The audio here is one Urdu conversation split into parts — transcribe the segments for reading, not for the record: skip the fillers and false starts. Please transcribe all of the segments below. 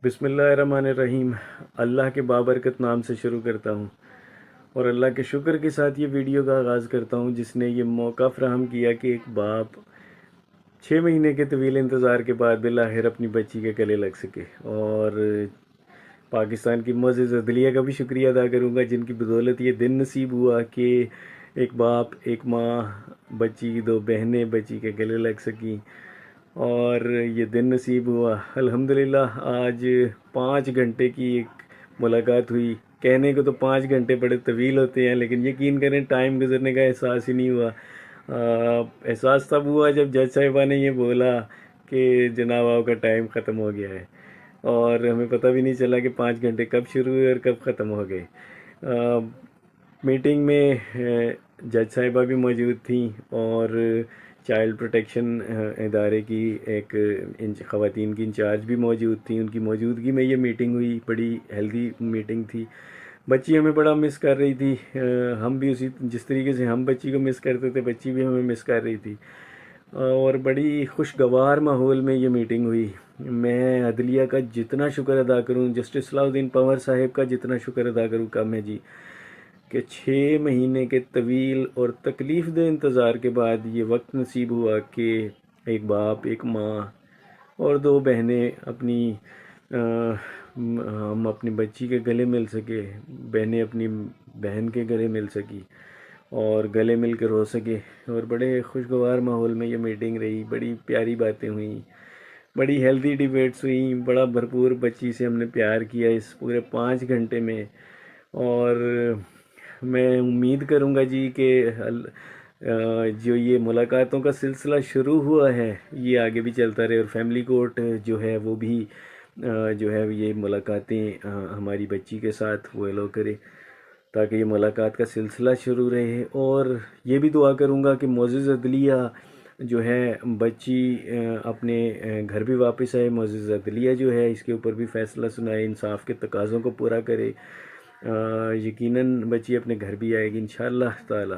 بسم اللہ الرحمن الرحیم۔ اللہ کے بابرکت نام سے شروع کرتا ہوں اور اللہ کے شکر کے ساتھ یہ ویڈیو کا آغاز کرتا ہوں جس نے یہ موقع فراہم کیا کہ ایک باپ 6 مہینے کے طویل انتظار کے بعد بالآخر اپنی بچی کے گلے لگ سکے۔ اور پاکستان کی معزز عدلیہ کا بھی شکریہ ادا کروں گا جن کی بدولت یہ دن نصیب ہوا کہ ایک باپ، ایک ماں، بچی کی 2 بہنیں بچی کے گلے لگ سکیں اور یہ دن نصیب ہوا۔ الحمدللہ آج 5 گھنٹے کی ایک ملاقات ہوئی۔ کہنے کو تو 5 گھنٹے بڑے طویل ہوتے ہیں لیکن یقین کریں ٹائم گزرنے کا احساس ہی نہیں ہوا۔ احساس تب ہوا جب جج صاحبہ نے یہ بولا کہ جناب آپ کا ٹائم ختم ہو گیا ہے، اور ہمیں پتہ بھی نہیں چلا کہ 5 گھنٹے کب شروع ہوئے اور کب ختم ہو گئے۔ میٹنگ میں جج صاحبہ بھی موجود تھیں اور چائلڈ پروٹیکشن ادارے کی ایک خواتین کی انچارج بھی موجود تھیں۔ ان کی موجودگی میں یہ میٹنگ ہوئی، بڑی ہیلدی میٹنگ تھی۔ بچی ہمیں بڑا مس کر رہی تھی، ہم بھی جس طریقے سے ہم بچی کو مس کرتے تھے بچی بھی ہمیں مس کر رہی تھی، اور بڑی خوشگوار ماحول میں یہ میٹنگ ہوئی۔ میں عدلیہ کا جتنا شکر ادا کروں، جسٹس صلاح الدین پنور صاحب کا جتنا شکر ادا کروں کم ہے جی، کہ 6 مہینے کے طویل اور تکلیف دہ انتظار کے بعد یہ وقت نصیب ہوا کہ ایک باپ، ایک ماں اور 2 بہنیں ہم اپنی بچی کے گلے مل سکے، بہنیں اپنی بہن کے گلے مل سکی اور گلے مل کے رو سکے، اور بڑے خوشگوار ماحول میں یہ میٹنگ رہی۔ بڑی پیاری باتیں ہوئیں، بڑی ہیلدی ڈیبیٹس ہوئیں، بڑا بھرپور بچی سے ہم نے پیار کیا اس پورے 5 گھنٹے میں۔ اور میں امید کروں گا جی کہ جو یہ ملاقاتوں کا سلسلہ شروع ہوا ہے یہ آگے بھی چلتا رہے، اور فیملی کورٹ جو ہے وہ بھی جو ہے یہ ملاقاتیں ہماری بچی کے ساتھ وہ الو کرے تاکہ یہ ملاقات کا سلسلہ شروع رہے۔ اور یہ بھی دعا کروں گا کہ معزز عدلیہ جو ہے بچی اپنے گھر بھی واپس آئے، معزز عدلیہ جو ہے اس کے اوپر بھی فیصلہ سنائے، انصاف کے تقاضوں کو پورا کرے۔ یقیناً بچی اپنے گھر بھی آئے گی انشاءاللہ تعالی،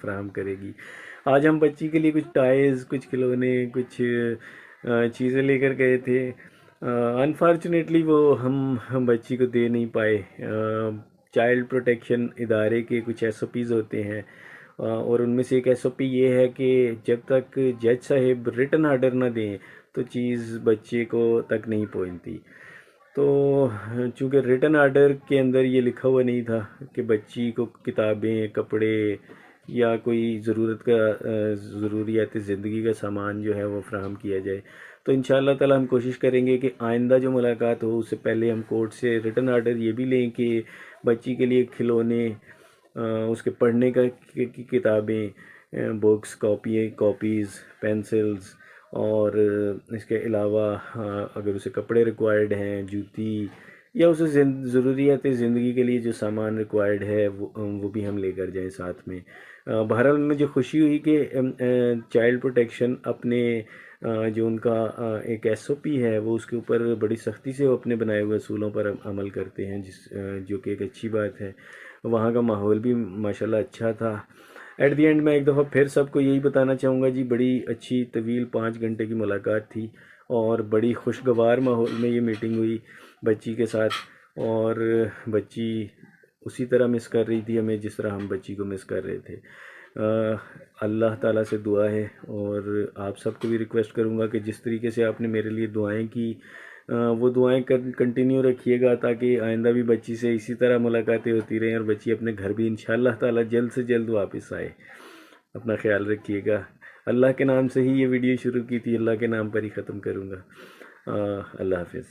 فراہم کرے گی۔ آج ہم بچی کے لیے کچھ ٹائز، کچھ کھلونے، کچھ چیزیں لے کر گئے تھے۔ انفارچونیٹلی وہ ہم بچی کو دے نہیں پائے۔ چائلڈ پروٹیکشن ادارے کے کچھ SOPs ہوتے ہیں، اور ان میں سے ایک SOP یہ ہے کہ جب تک جج صاحب ریٹن آرڈر نہ دیں تو چیز بچے کو تک نہیں پہنچتی۔ تو چونکہ ریٹن آرڈر کے اندر یہ لکھا ہوا نہیں تھا کہ بچی کو کتابیں، کپڑے یا کوئی ضروریات زندگی کا سامان جو ہے وہ فراہم کیا جائے، تو انشاءاللہ تعالی ہم کوشش کریں گے کہ آئندہ جو ملاقات ہو اس سے پہلے ہم کورٹ سے ریٹن آرڈر یہ بھی لیں کہ بچی کے لیے کھلونے، اس کے پڑھنے کی کتابیں، بکس، کاپیز، پینسلز، اور اس کے علاوہ اگر اسے کپڑے ریکوائرڈ ہیں، جوتی، یا اسے ضروریات زندگی کے لیے جو سامان ریکوائرڈ ہے وہ بھی ہم لے کر جائیں ساتھ میں۔ بہرحال مجھے خوشی ہوئی کہ چائلڈ پروٹیکشن اپنے جو ان کا ایک SOP ہے وہ اس کے اوپر بڑی سختی سے وہ اپنے بنائے ہوئے اصولوں پر عمل کرتے ہیں، جو کہ ایک اچھی بات ہے۔ وہاں کا ماحول بھی ماشاءاللہ اچھا تھا۔ ایٹ دی اینڈ میں ایک دفعہ پھر سب کو یہی بتانا چاہوں گا جی، بڑی اچھی طویل 5 گھنٹے کی ملاقات تھی اور بڑی خوشگوار ماحول میں یہ میٹنگ ہوئی بچی کے ساتھ، اور بچی اسی طرح مس کر رہی تھی ہمیں جس طرح ہم بچی کو مس کر رہے تھے۔ اللہ تعالیٰ سے دعا ہے، اور آپ سب کو بھی ریکویسٹ کروں گا کہ جس طریقے سے آپ نے میرے لیے دعائیں کی وہ دعائیں کنٹینیو رکھیے گا تاکہ آئندہ بھی بچی سے اسی طرح ملاقاتیں ہوتی رہیں اور بچی اپنے گھر بھی انشاءاللہ تعالیٰ جلد سے جلد واپس آئے۔ اپنا خیال رکھیے گا۔ اللہ کے نام سے ہی یہ ویڈیو شروع کی تھی، اللہ کے نام پر ہی ختم کروں گا۔ اللہ حافظ۔